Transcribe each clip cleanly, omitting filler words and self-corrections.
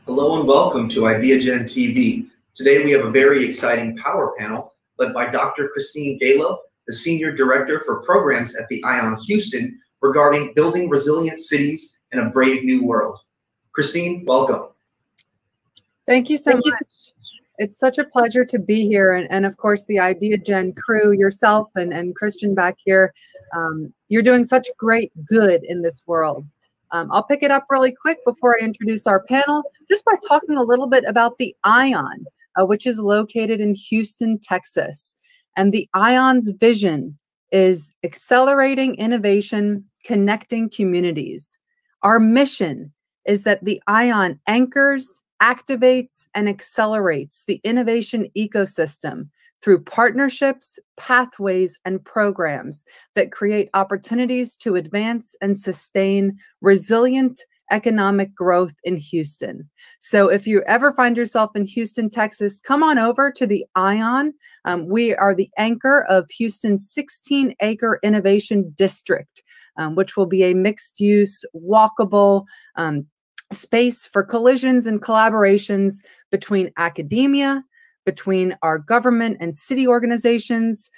Hello and welcome to Ideagen TV. Today we have a very exciting power panel led by Dr. Christine Galib, the Senior Director for Programs at the ION Houston, regarding building resilient cities in a brave new world. Christine, welcome. Thank you so much. It's such a pleasure to be here. And of course, the Ideagen crew, yourself and Christian back here, you're doing such great good in this world. I'll pick it up really quick before I introduce our panel, just by talking a little bit about the ION, which is located in Houston, Texas. And the ION's vision is accelerating innovation, connecting communities. Our mission is that the ION anchors, activates, and accelerates the innovation ecosystem through partnerships, pathways, and programs that create opportunities to advance and sustain resilient economic growth in Houston. So if you ever find yourself in Houston, Texas, come on over to the ION. We are the anchor of Houston's 16-acre innovation district, which will be a mixed-use, walkable space for collisions and collaborations between academia, between our government and city organizations,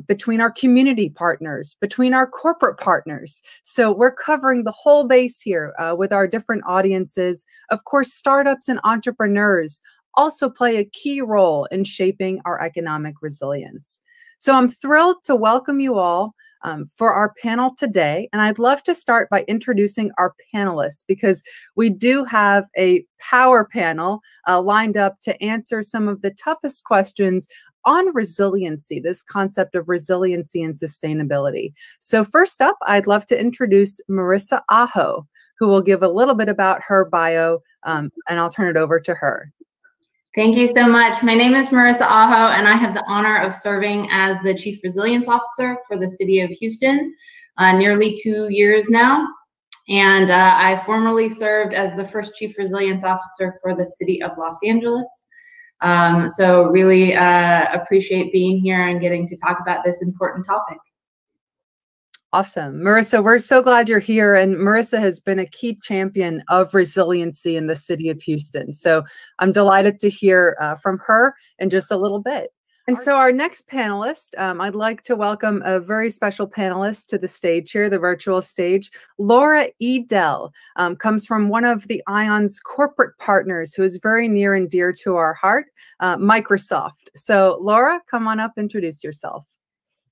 between our community partners, between our corporate partners. So we're covering the whole base here with our different audiences. Of course, startups and entrepreneurs also play a key role in shaping our economic resilience. So I'm thrilled to welcome you all for our panel today. And I'd love to start by introducing our panelists, because we do have a power panel lined up to answer some of the toughest questions on resiliency, this concept of resiliency and sustainability. So first up, I'd love to introduce Marissa Aho, who will give a little bit about her bio, and I'll turn it over to her. Thank you so much. My name is Marissa Aho, and I have the honor of serving as the Chief Resilience Officer for the City of Houston, nearly 2 years now. And I formerly served as the first Chief Resilience Officer for the City of Los Angeles. So really appreciate being here and getting to talk about this important topic. Awesome. Marissa, we're so glad you're here. And Marissa has been a key champion of resiliency in the city of Houston. So I'm delighted to hear from her in just a little bit. And so our next panelist, I'd like to welcome a very special panelist to the stage here, the virtual stage. Laura Edell comes from one of the ION's corporate partners who is very near and dear to our heart, Microsft. So Laura, come on up, introduce yourself.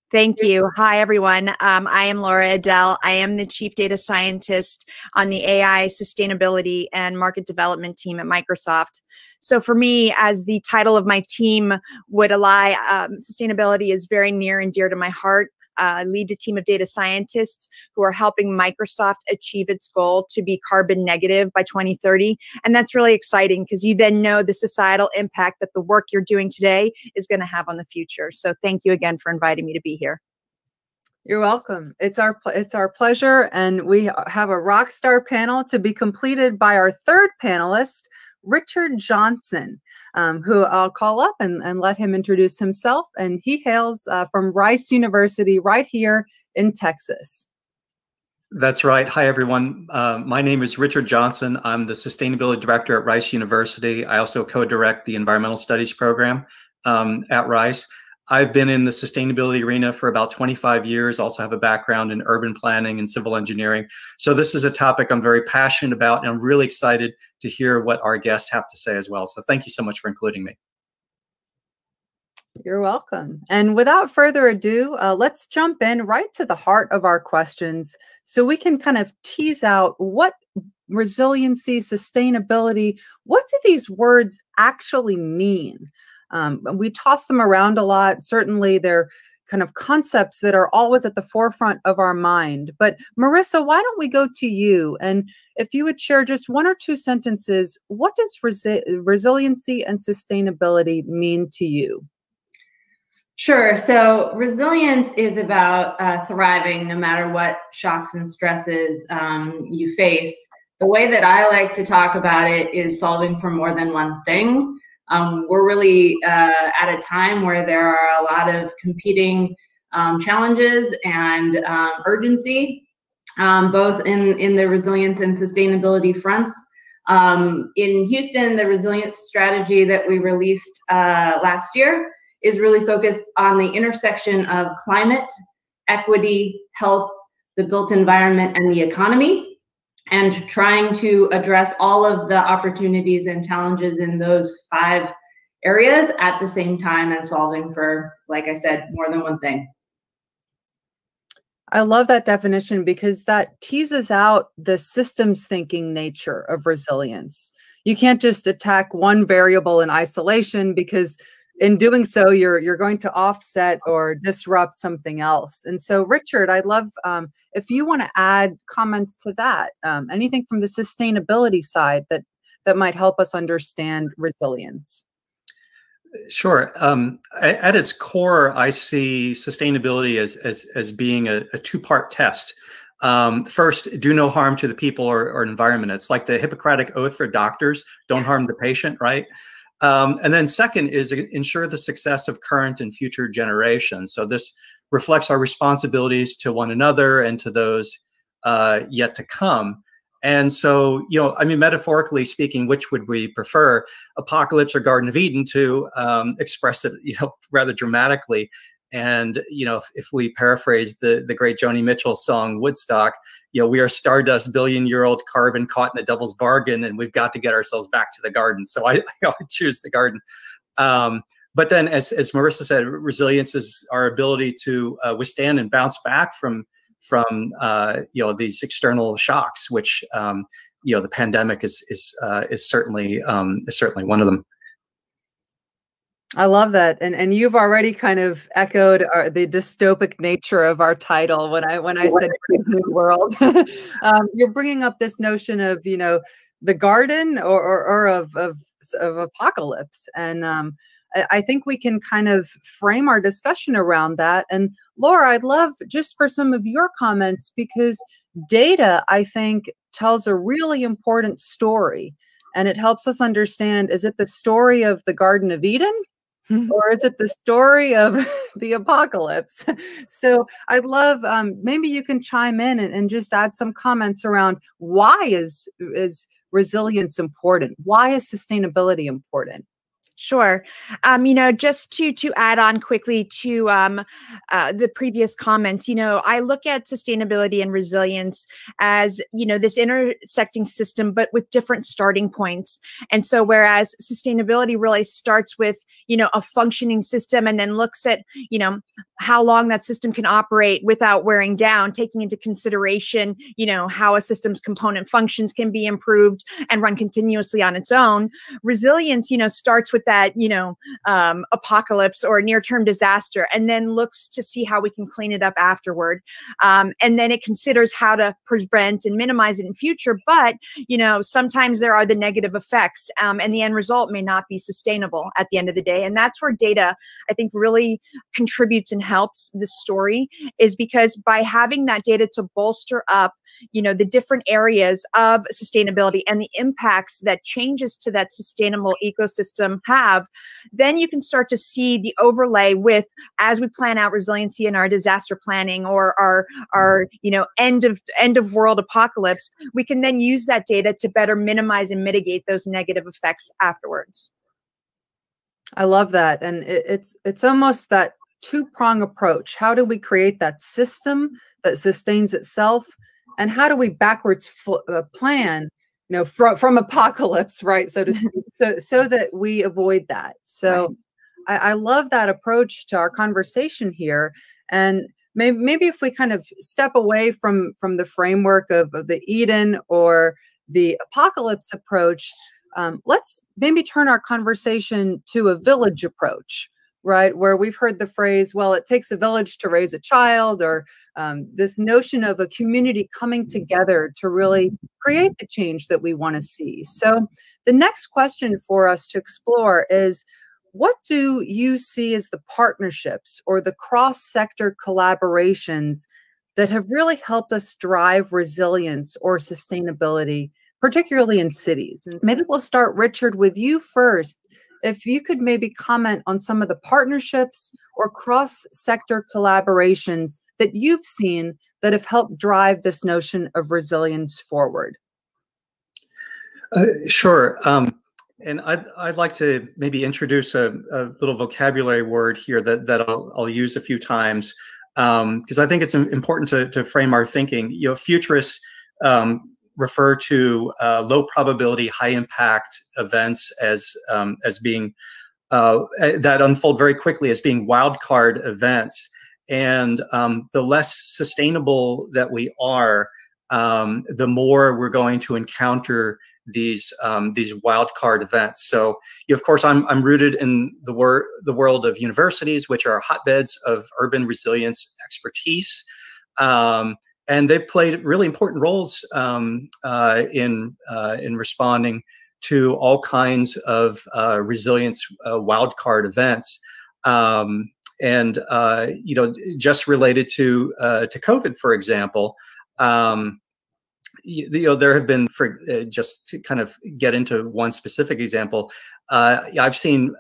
Thank you. Hi, everyone. I am Laura Edell. I am the Chief Data Scientist on the AI Sustainability and Market Development team at Microsft. So for me, as the title of my team would ally, sustainability is very near and dear to my heart. I lead a team of data scientists who are helping Microsft achieve its goal to be carbon negative by 2030. And that's really exciting because you then know the societal impact that the work you're doing today is going to have on the future. So thank you again for inviting me to be here. You're welcome. It's our pleasure. And we have a rock star panel to be completed by our third panelist, Richard Johnson, who I'll call up and let him introduce himself. And he hails from Rice University right here in Texas. That's right. Hi, everyone. My name is Richard Johnson. I'm the Sustainability Director at Rice University. I also co-direct the Environmental Studies program at Rice. I've been in the sustainability arena for about 25 years, also have a background in urban planning and civil engineering. So this is a topic I'm very passionate about, and I'm really excited to hear what our guests have to say as well. So thank you so much for including me. You're welcome. And without further ado, let's jump in right to the heart of our questions so we can kind of tease out what resiliency, sustainability, what do these words actually mean? We toss them around a lot. Certainly, they're kind of concepts that are always at the forefront of our mind. But Marissa, why don't we go to you? And if you would share just one or two sentences, what does resiliency and sustainability mean to you? Sure. So resilience is about thriving no matter what shocks and stresses you face. The way that I like to talk about it is solving for more than one thing. We're really at a time where there are a lot of competing challenges and urgency, both in the resilience and sustainability fronts. In Houston, the resilience strategy that we released last year is really focused on the intersection of climate, equity, health, the built environment, and the economy, and trying to address all of the opportunities and challenges in those 5 areas at the same time, and solving for, like I said, more than one thing. I love that definition because that teases out the systems thinking nature of resilience. You can't just attack one variable in isolation, because in doing so, you're going to offset or disrupt something else. And so, Richard, I'd love if you want to add comments to that. Anything from the sustainability side that might help us understand resilience. Sure. At its core, I see sustainability as being a 2-part test. First, do no harm to the people or environment. It's like the Hippocratic Oath for doctors: don't harm the patient, right? And then second is ensure the success of current and future generations. So this reflects our responsibilities to one another and to those yet to come. And so, I mean, metaphorically speaking, which would we prefer, apocalypse or Garden of Eden, to express it, rather dramatically? And, if we paraphrase the great Joni Mitchell song, Woodstock, we are stardust, billion-year-old carbon caught in a devil's bargain, and we've got to get ourselves back to the garden. So I choose the garden. But then, as Marissa said, resilience is our ability to withstand and bounce back from these external shocks, which the pandemic is certainly one of them. I love that, and you've already kind of echoed the dystopic nature of our title when I said new world. You're bringing up this notion of the garden or of apocalypse, and I think we can kind of frame our discussion around that. And Laura, I'd love just for some of your comments, because data, I think, tells a really important story, and it helps us understand, is it the story of the Garden of Eden? Or is it the story of the apocalypse? So I'd love, maybe you can chime in and just add some comments around why is resilience important? Why is sustainability important? Sure. Just to add on quickly to the previous comments, I look at sustainability and resilience as, this intersecting system, but with different starting points. And so whereas sustainability really starts with, a functioning system, and then looks at, how long that system can operate without wearing down, taking into consideration, how a system's component functions can be improved and run continuously on its own. Resilience, starts with that, apocalypse or near-term disaster, and then looks to see how we can clean it up afterward. And then it considers how to prevent and minimize it in future. But, sometimes there are the negative effects, and the end result may not be sustainable at the end of the day. And that's where data, I think, really contributes and helps this story, is because by having that data to bolster up the different areas of sustainability and the impacts that changes to that sustainable ecosystem have, then you can start to see the overlay with, as we plan out resiliency in our disaster planning or our end of world apocalypse, we can then use that data to better minimize and mitigate those negative effects afterwards. I love that. And it's almost that 2-prong approach. How do we create that system that sustains itself? And how do we backwards plan, from apocalypse, right, so to speak, so that we avoid that. So right. I love that approach to our conversation here. And maybe if we kind of step away from the framework of the Eden or the apocalypse approach, let's maybe turn our conversation to a village approach, right? Where we've heard the phrase, well, it takes a village to raise a child, or this notion of a community coming together to really create the change that we want to see. So the next question for us to explore is, what do you see as the partnerships or the cross-sector collaborations that have really helped us drive resilience or sustainability, particularly in cities? And maybe we'll start, Richard, with you first. If you could maybe comment on some of the partnerships or cross-sector collaborations that you've seen that have helped drive this notion of resilience forward. Sure. And I'd like to maybe introduce a little vocabulary word here that I'll use a few times, because I think it's important to frame our thinking. You know, futurists refer to low probability, high impact events as being that unfold very quickly as being wildcard events. And the less sustainable that we are, the more we're going to encounter these wildcard events. So, of course, I'm rooted in the world of universities, which are hotbeds of urban resilience expertise, and they've played really important roles in responding to all kinds of resilience wildcard events. And you know, just related to COVID, for example. You know, there have been, for just to kind of get into one specific example, I've seen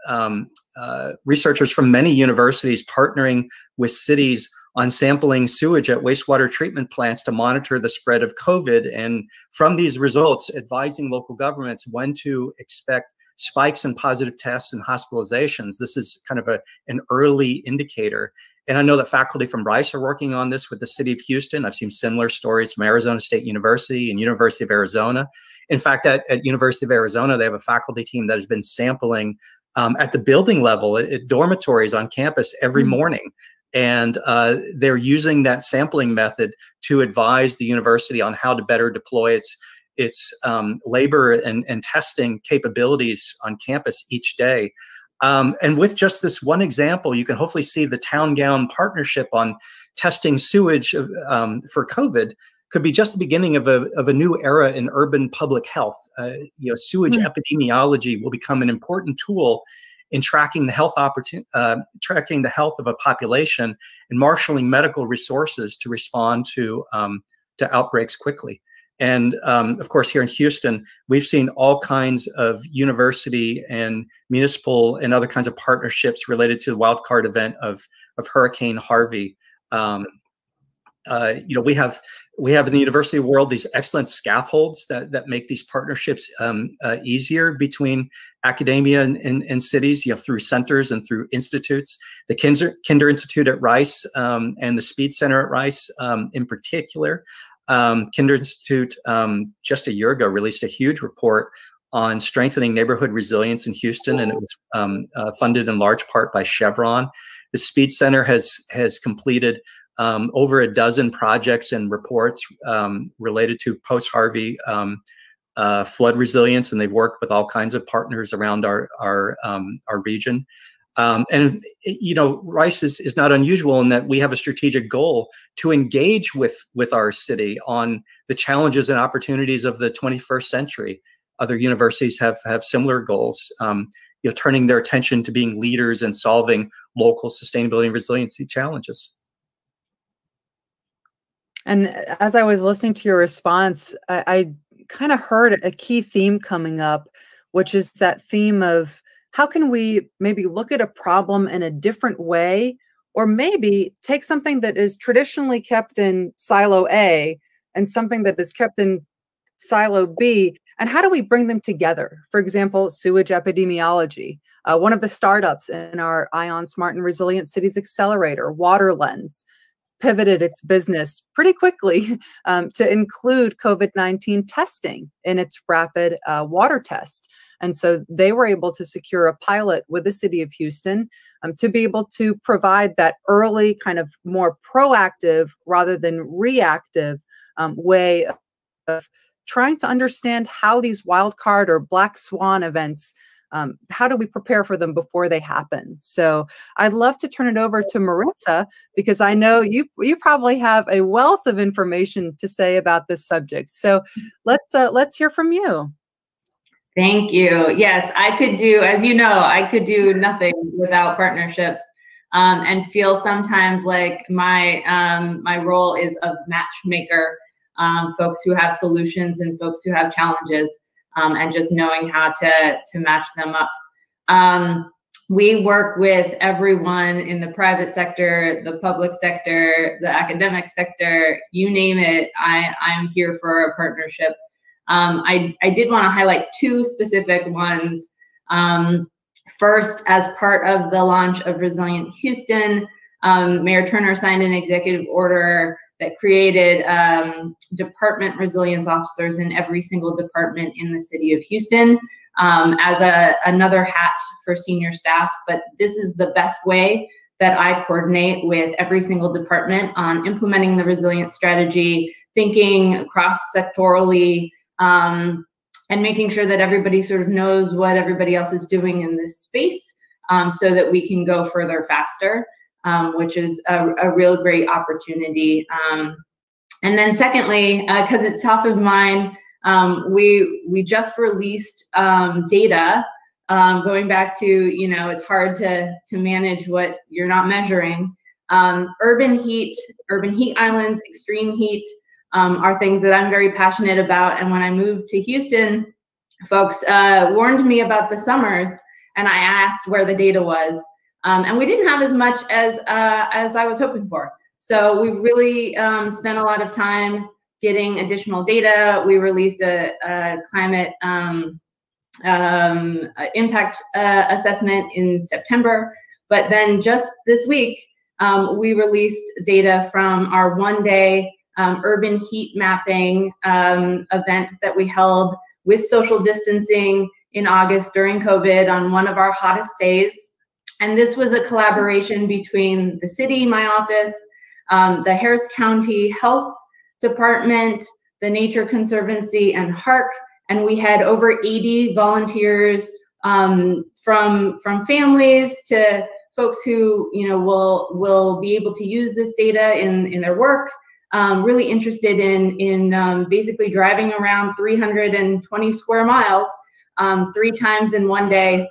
researchers from many universities partnering with cities on sampling sewage at wastewater treatment plants to monitor the spread of COVID, and from these results, advising local governments when to expect spikes in positive tests and hospitalizations. This is kind of an early indicator. And I know that faculty from Rice are working on this with the city of Houston. I've seen similar stories from Arizona State University and University of Arizona. In fact, at University of Arizona, they have a faculty team that has been sampling at the building level at dormitories on campus every morning. And they're using that sampling method to advise the university on how to better deploy its labor and testing capabilities on campus each day. And with just this one example, you can hopefully see the town-gown partnership on testing sewage for COVID could be just the beginning of a new era in urban public health. You know, sewage epidemiology will become an important tool in tracking the health of a population and marshaling medical resources to respond to outbreaks quickly. And of course, here in Houston, we've seen all kinds of university and municipal and other kinds of partnerships related to the wildcard event of Hurricane Harvey. You know, we have in the university world these excellent scaffolds that make these partnerships easier between academia and cities, you know, through centers and through institutes. The Kinder Institute at Rice and the Speed Center at Rice in particular. Kinder Institute just a year ago released a huge report on strengthening neighborhood resilience in Houston, and it was funded in large part by Chevron. The Speed Center has completed over a dozen projects and reports related to post-Harvey flood resilience, and they've worked with all kinds of partners around our region. And you know, Rice is not unusual in that we have a strategic goal to engage with our city on the challenges and opportunities of the 21st century. Other universities have similar goals, you know, turning their attention to being leaders and solving local sustainability and resiliency challenges. And as I was listening to your response, I kind of heard a key theme coming up, which is that theme of how can we maybe look at a problem in a different way, or maybe take something that is traditionally kept in silo A and something that is kept in silo B, and how do we bring them together? For example, sewage epidemiology. One of the startups in our ION Smart and Resilient Cities Accelerator, Waterlens, pivoted its business pretty quickly to include COVID-19 testing in its rapid water test. And so they were able to secure a pilot with the city of Houston to be able to provide that early kind of more proactive rather than reactive way of trying to understand how these wildcard or black swan events, how do we prepare for them before they happen? So I'd love to turn it over to Marissa, because I know you probably have a wealth of information to say about this subject. So let's hear from you. Thank you. Yes, I could do, as you know, I could do nothing without partnerships, and feel sometimes like my role is of matchmaker, folks who have solutions and folks who have challenges, and just knowing how to match them up. We work with everyone in the private sector, the public sector, the academic sector, you name it. I'm here for a partnership. I did want to highlight two specific ones. First, as part of the launch of Resilient Houston, Mayor Turner signed an executive order that created department resilience officers in every single department in the city of Houston as another hat for senior staff. But this is the best way that I coordinate with every single department on implementing the resilience strategy, thinking cross-sectorally, and making sure that everybody sort of knows what everybody else is doing in this space so that we can go further faster, which is a real great opportunity. And then secondly, because it's top of mind, we just released data going back to, it's hard to manage what you're not measuring. Urban heat islands, extreme heat, are things that I'm very passionate about. And when I moved to Houston, folks warned me about the summers, and I asked where the data was. And we didn't have as much as I was hoping for. So we've really spent a lot of time getting additional data. We released a climate impact assessment in September. But then just this week, we released data from our one-day urban heat mapping event that we held with social distancing in August during COVID on one of our hottest days. And this was a collaboration between the city, my office, the Harris County Health Department, the Nature Conservancy, and HARC. And we had over 80 volunteers from families to folks who will be able to use this data in their work. Really interested in basically driving around 320 square miles 3 times in one day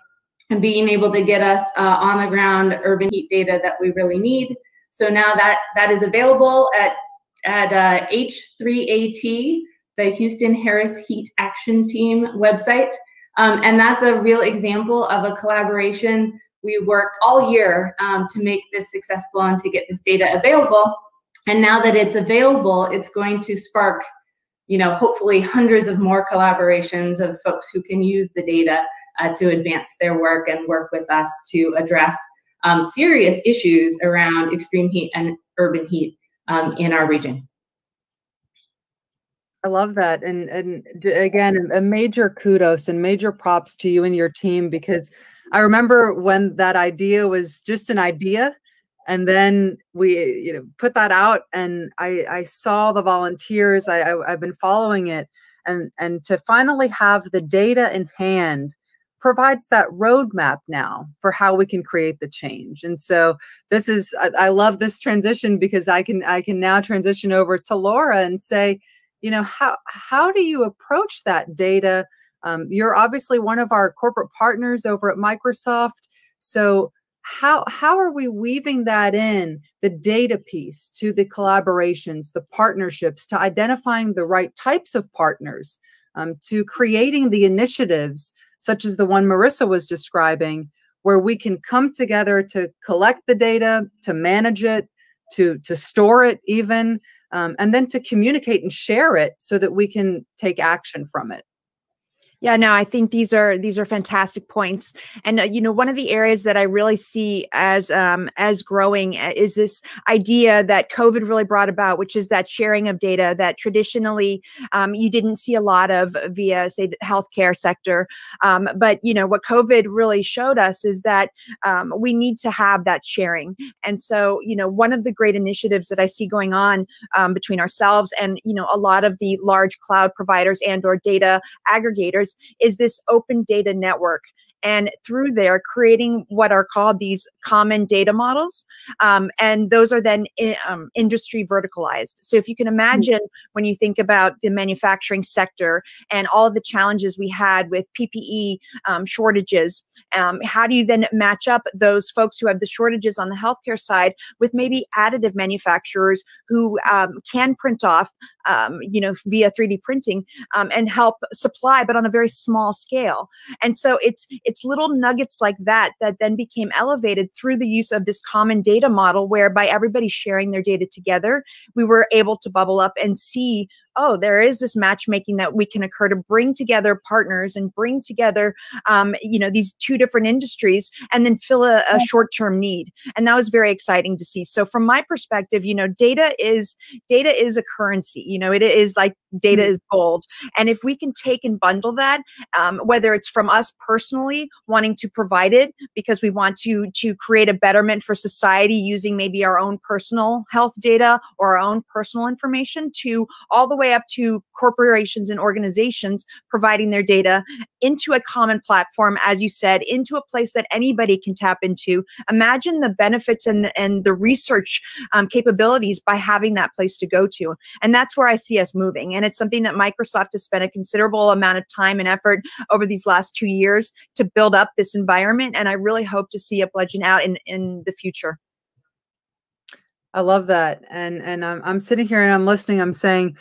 and being able to get us on the ground urban heat data that we really need. So now that is available at H3AT, the Houston Harris Heat Action Team website. And that's a real example of a collaboration. We worked all year to make this successful and to get this data available. And now that it's available, it's going to spark, hopefully hundreds of more collaborations of folks who can use the data to advance their work and work with us to address serious issues around extreme heat and urban heat in our region. I love that. And again, a major kudos and major props to you and your team, because I remember when that idea was just an idea, and then we put that out, and I saw the volunteers. I've been following it, and to finally have the data in hand provides that roadmap now for how we can create the change. And so this is, I love this transition, because I can now transition over to Laura and say, how do you approach that data? You're obviously one of our corporate partners over at Microsft. So how are we weaving that in, the data piece, to the collaborations, the partnerships, to identifying the right types of partners, to creating the initiatives such as the one Marissa was describing, where we can come together to collect the data, to manage it, to store it even, and then to communicate and share it so that we can take action from it? Yeah, no, I think these are fantastic points. And one of the areas that I really see as growing is this idea that COVID really brought about, which is that sharing of data that traditionally you didn't see a lot of via, say, the healthcare sector. But what COVID really showed us is that we need to have that sharing. And so one of the great initiatives that I see going on between ourselves and a lot of the large cloud providers and/or data aggregators is this open data network. And through there, creating what are called these common data models. And those are then industry verticalized. So if you can imagine, when you think about the manufacturing sector and all of the challenges we had with PPE shortages, how do you then match up those folks who have the shortages on the healthcare side with maybe additive manufacturers who can print off, via 3D printing and help supply, but on a very small scale. And so it's little nuggets like that then became elevated through the use of this common data model, whereby everybody sharing their data together, we were able to bubble up and see oh, there is this matchmaking that we can occur to bring together partners and bring together, these two different industries and then fill a short-term need. And that was very exciting to see. So from my perspective, data is a currency. It is like data is gold. And if we can take and bundle that, whether it's from us personally wanting to provide it because we want to create a betterment for society using maybe our own personal health data or our own personal information, to all the way up to corporations and organizations providing their data into a common platform, as you said, into a place that anybody can tap into. Imagine the benefits and the research capabilities by having that place to go to. And that's where I see us moving. And it's something that Microsoft has spent a considerable amount of time and effort over these last 2 years to build up this environment. And I really hope to see it bludgeon out in the future. I love that. And I'm sitting here and I'm listening. I'm saying,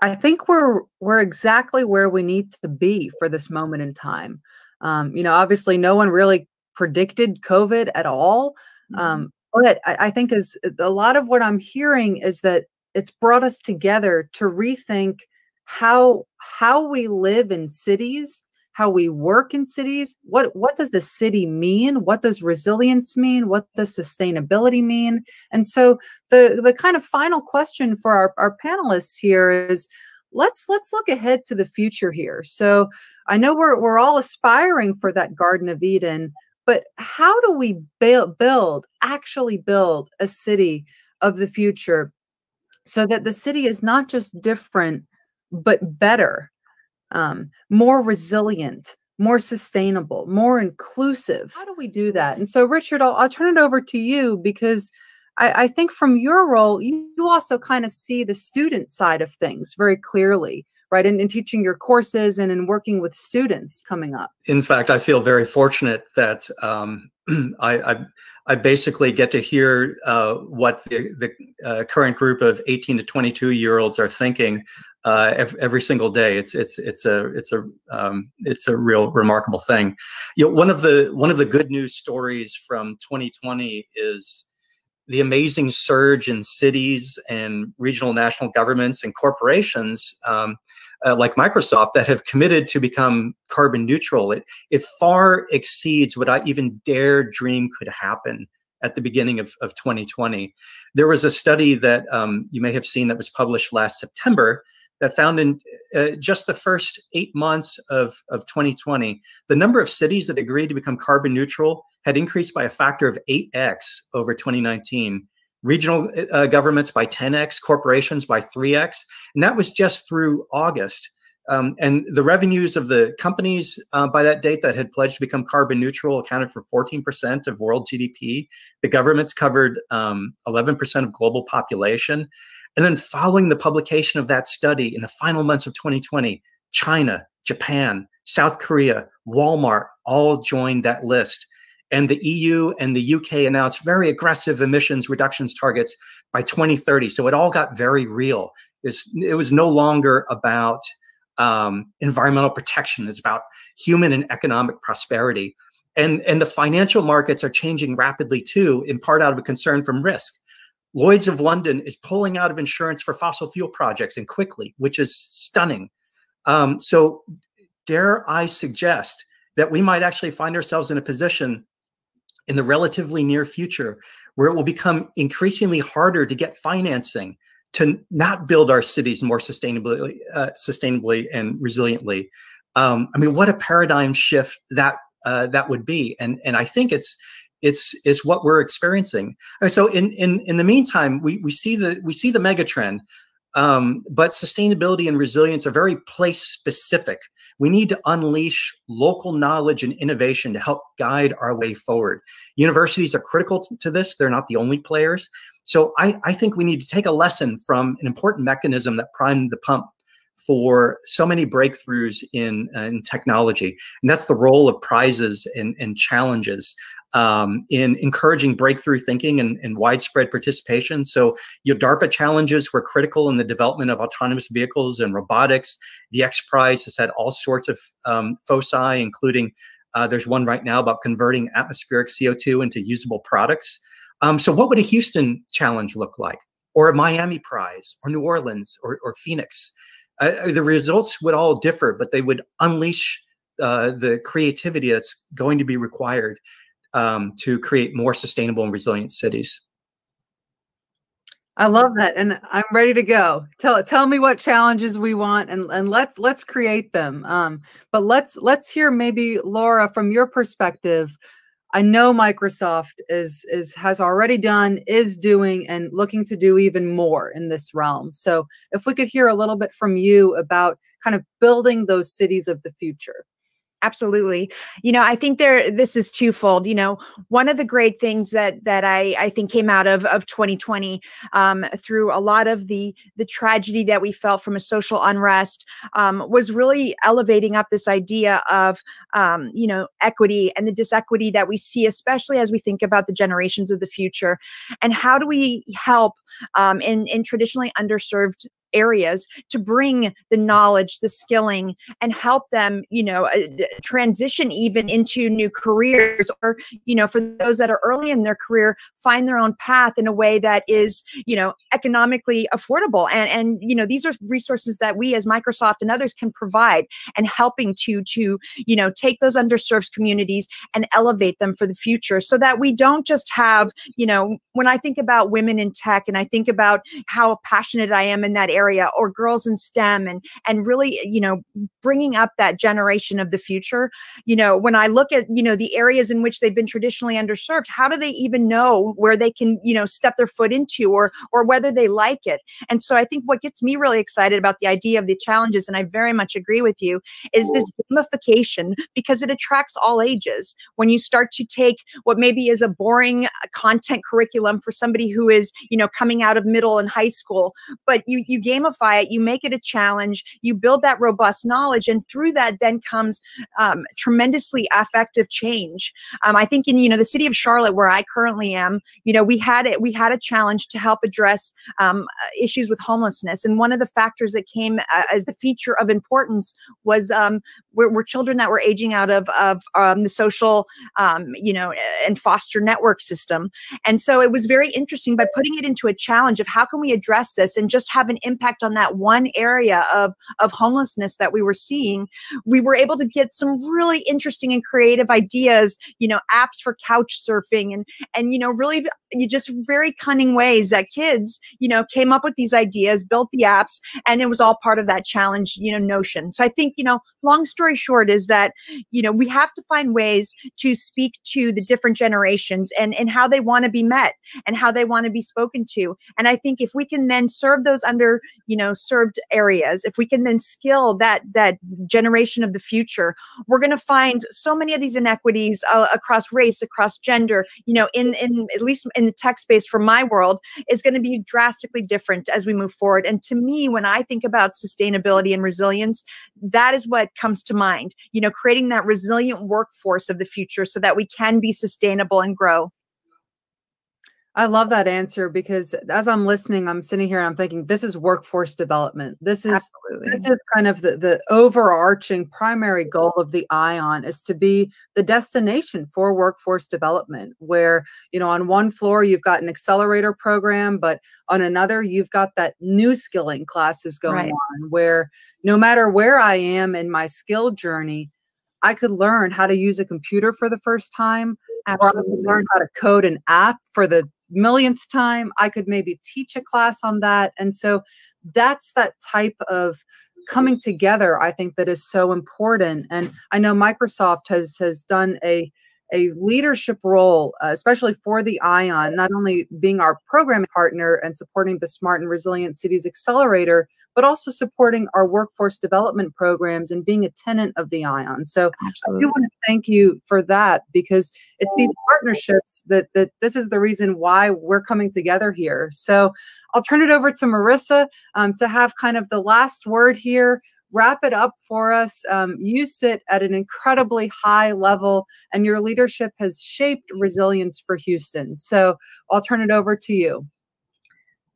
I think we're exactly where we need to be for this moment in time. Obviously no one really predicted COVID at all. But I think is a lot of what I'm hearing is that it's brought us together to rethink how we live in cities, how we work in cities. What does a city mean? What does resilience mean? What does sustainability mean? And so the kind of final question for our panelists here is, let's look ahead to the future here. So I know we're all aspiring for that Garden of Eden, but how do we actually build a city of the future so that the city is not just different, but better, more resilient, more sustainable, more inclusive? How do we do that? And so, Richard, I'll turn it over to you, because I think from your role, you also kind of see the student side of things very clearly, right? In teaching your courses and in working with students coming up. In fact, I feel very fortunate that I basically get to hear what the current group of 18 to 22-year-olds are thinking every single day. It's a real remarkable thing. One of the good news stories from 2020 is the amazing surge in cities and regional national governments and corporations like Microsoft that have committed to become carbon neutral. It far exceeds what I even dared dream could happen at the beginning of 2020. There was a study that you may have seen that was published last September that found in just the first 8 months of 2020, the number of cities that agreed to become carbon neutral had increased by a factor of 8x over 2019. Regional governments by 10x, corporations by 3x, and that was just through August. And the revenues of the companies by that date that had pledged to become carbon neutral accounted for 14% of world GDP. The governments covered 11% of global population. And then following the publication of that study in the final months of 2020, China, Japan, South Korea, Walmart all joined that list. And the EU and the UK announced very aggressive emissions reductions targets by 2030. So it all got very real. It was no longer about environmental protection. It's about human and economic prosperity. And the financial markets are changing rapidly too, in part out of a concern from risk. Lloyd's of London is pulling out of insurance for fossil fuel projects, and quickly, which is stunning. So dare I suggest that we might actually find ourselves in a position in the relatively near future where it will become increasingly harder to get financing to not build our cities more sustainably and resiliently. I mean, what a paradigm shift that would be, and I think it's what we're experiencing. So in the meantime, we see the mega trend, but sustainability and resilience are very place specific. We need to unleash local knowledge and innovation to help guide our way forward. Universities are critical to this. They're not the only players. So I think we need to take a lesson from an important mechanism that primed the pump for so many breakthroughs in technology. And that's the role of prizes and challenges in encouraging breakthrough thinking and widespread participation. So your DARPA challenges were critical in the development of autonomous vehicles and robotics. The X Prize has had all sorts of foci, including there's one right now about converting atmospheric CO2 into usable products. So what would a Houston challenge look like? Or a Miami Prize, or New Orleans, or Phoenix? The results would all differ, but they would unleash the creativity that's going to be required to create more sustainable and resilient cities. I love that, and I'm ready to go. Tell me what challenges we want, and let's create them. But let's hear maybe, Laura, from your perspective. I know Microsoft has already done, is doing, and looking to do even more in this realm. So if we could hear a little bit from you about kind of building those cities of the future. Absolutely. You know, I think this is twofold. You know, one of the great things that I think came out of 2020 through a lot of the tragedy that we felt from a social unrest was really elevating up this idea of, you know, equity and the disequity that we see, especially as we think about the generations of the future. And how do we help in traditionally underserved areas to bring the knowledge, the skilling, and help them, you know, transition even into new careers, or, you know, for those that are early in their career, find their own path in a way that is, you know, economically affordable. And you know, these are resources that we as Microsoft and others can provide, and helping to you know, take those underserved communities and elevate them for the future, so that we don't just have, you know, when I think about women in tech and I think about how passionate I am in that area, or girls in STEM, and really, you know, bringing up that generation of the future. You know, when I look at, you know, the areas in which they've been traditionally underserved, how do they even know where they can, you know, step their foot into, or whether they like it? And so I think what gets me really excited about the idea of the challenges, and I very much agree with you, is this gamification, because it attracts all ages. When you start to take what maybe is a boring content curriculum for somebody who is, you know, coming out of middle and high school, but you gamify it, you make it a challenge, you build that robust knowledge, and through that then comes tremendously affective change. I think in, you know, the city of Charlotte, where I currently am, you know, we had a challenge to help address issues with homelessness, and one of the factors that came as a feature of importance was were children that were aging out of the social, you know, and foster network system. And so it was very interesting, by putting it into a challenge of how can we address this and just have an impact on that one area of homelessness that we were seeing, we were able to get some really interesting and creative ideas, you know, apps for couch surfing, and you know, really just very cunning ways that kids, you know, came up with these ideas, built the apps, and it was all part of that challenge, you know, notion. So I think, you know, long story short is that, you know, we have to find ways to speak to the different generations and how they want to be met and how they want to be spoken to. And I think if we can then serve those under, you know, served areas, if we can then skill that generation of the future, we're going to find so many of these inequities across race, across gender, you know, in at least in the tech space for my world, is going to be drastically different as we move forward. And to me, when I think about sustainability and resilience, that is what comes to mind, you know, creating that resilient workforce of the future so that we can be sustainable and grow. I love that answer, because as I'm listening, I'm sitting here and I'm thinking, this is workforce development. This is kind of the overarching primary goal of the ION, is to be the destination for workforce development, where, you know, on one floor you've got an accelerator program, but on another you've got that new skilling classes going on, where no matter where I am in my skill journey, I could learn how to use a computer for the first time, or I could learn how to code an app for the millionth time. I could maybe teach a class on that. And so that's that type of coming together, I think, that is so important. And I know Microsoft has done a leadership role, especially for the ION, not only being our program partner and supporting the Smart and Resilient Cities Accelerator, but also supporting our workforce development programs and being a tenant of the ION. So I do want to thank you for that, because it's these partnerships that this is the reason why we're coming together here. So I'll turn it over to Marissa to have kind of the last word here. Wrap it up for us. You sit at an incredibly high level, and your leadership has shaped resilience for Houston. So I'll turn it over to you.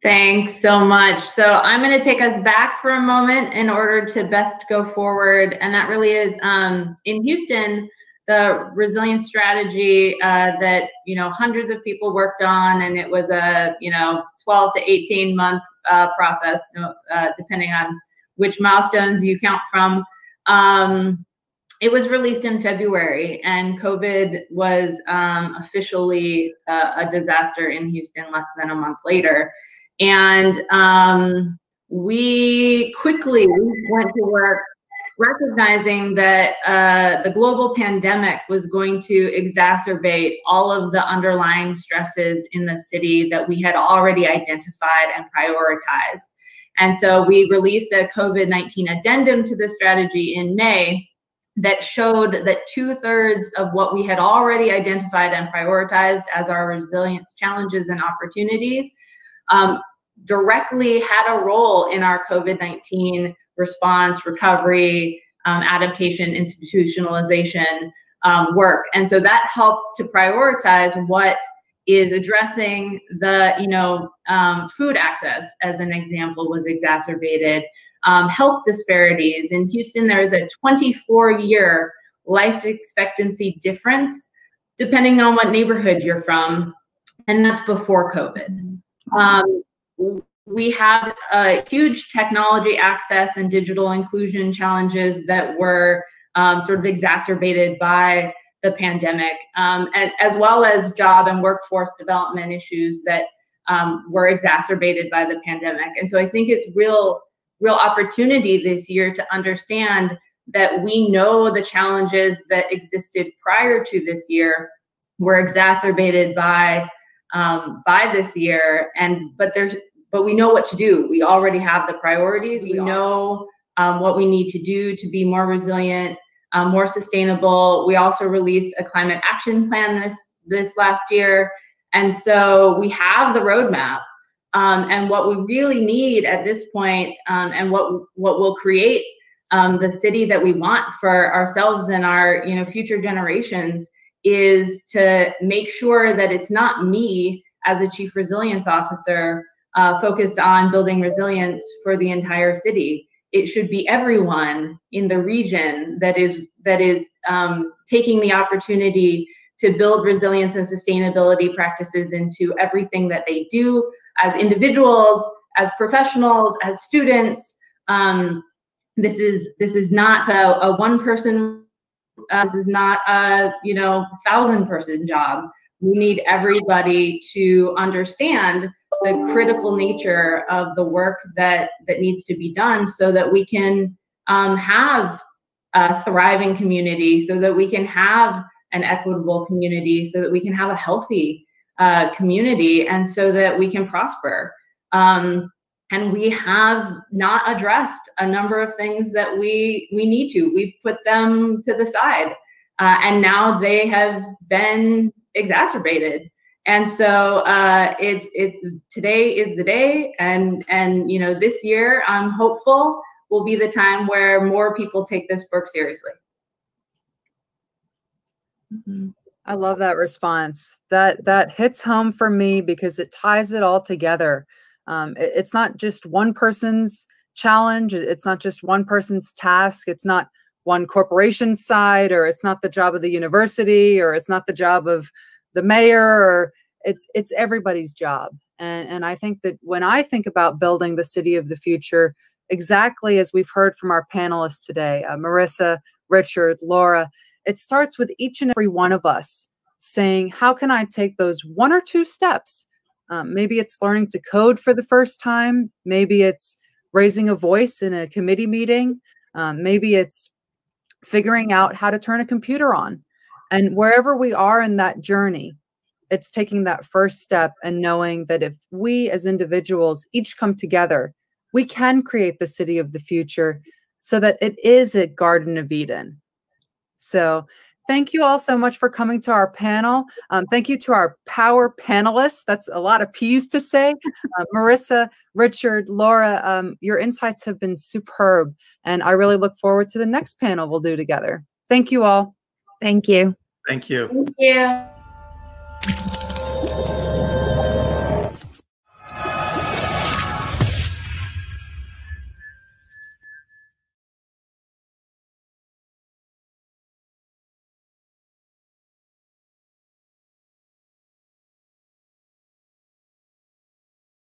Thanks so much. So I'm going to take us back for a moment in order to best go forward. And that really is in Houston, the resilience strategy that, you know, hundreds of people worked on, and it was a, you know, 12 to 18 month process, depending on which milestones you count from. It was released in February, and COVID was officially a disaster in Houston less than a month later. And we quickly went to work recognizing that the global pandemic was going to exacerbate all of the underlying stresses in the city that we had already identified and prioritized. And so we released a COVID-19 addendum to the strategy in May that showed that 2/3 of what we had already identified and prioritized as our resilience challenges and opportunities directly had a role in our COVID-19 response, recovery, adaptation, institutionalization work. And so that helps to prioritize what is addressing the, food access, as an example, was exacerbated. Health disparities. In Houston, there is a 24-year life expectancy difference, depending on what neighborhood you're from, and that's before COVID. We have huge technology access and digital inclusion challenges that were sort of exacerbated by the pandemic, as well as job and workforce development issues that were exacerbated by the pandemic. And so I think it's real opportunity this year to understand that we know the challenges that existed prior to this year were exacerbated by this year, but we know what to do. We already have the priorities. We know what we need to do to be more resilient, more sustainable. We also released a climate action plan this last year, and so we have the roadmap. And what we really need at this point, and what will create the city that we want for ourselves and our future generations, is to make sure that it's not me as a chief resilience officer focused on building resilience for the entire city. It should be everyone in the region that is taking the opportunity to build resilience and sustainability practices into everything that they do, as individuals, as professionals, as students. This is not a one person. This is not a 1,000-person job. We need everybody to understand the critical nature of the work that needs to be done, so that we can have a thriving community, so that we can have an equitable community, so that we can have a healthy community, and so that we can prosper. And we have not addressed a number of things that we need to. We've put them to the side, and now they have been exacerbated. And so today is the day, and this year I'm hopeful will be the time where more people take this work seriously. I love that response. That hits home for me because it ties it all together. It's not just one person's challenge. It's not just one person's task. It's not one corporation's side, or it's not the job of the university, or it's not the job of the mayor, or it's everybody's job. And I think that when I think about building the city of the future, exactly as we've heard from our panelists today, Marissa, Richard, Laura, it starts with each and every one of us saying, how can I take those one or two steps? Maybe it's learning to code for the first time. Maybe it's raising a voice in a committee meeting. Maybe it's figuring out how to turn a computer on. And wherever we are in that journey, it's taking that first step and knowing that if we as individuals each come together, we can create the city of the future so that it is a Garden of Eden. So thank you all so much for coming to our panel. Thank you to our power panelists. That's a lot of P's to say. Marissa, Richard, Laura, your insights have been superb. And I really look forward to the next panel we'll do together. Thank you all. Thank you. Thank you. Thank you.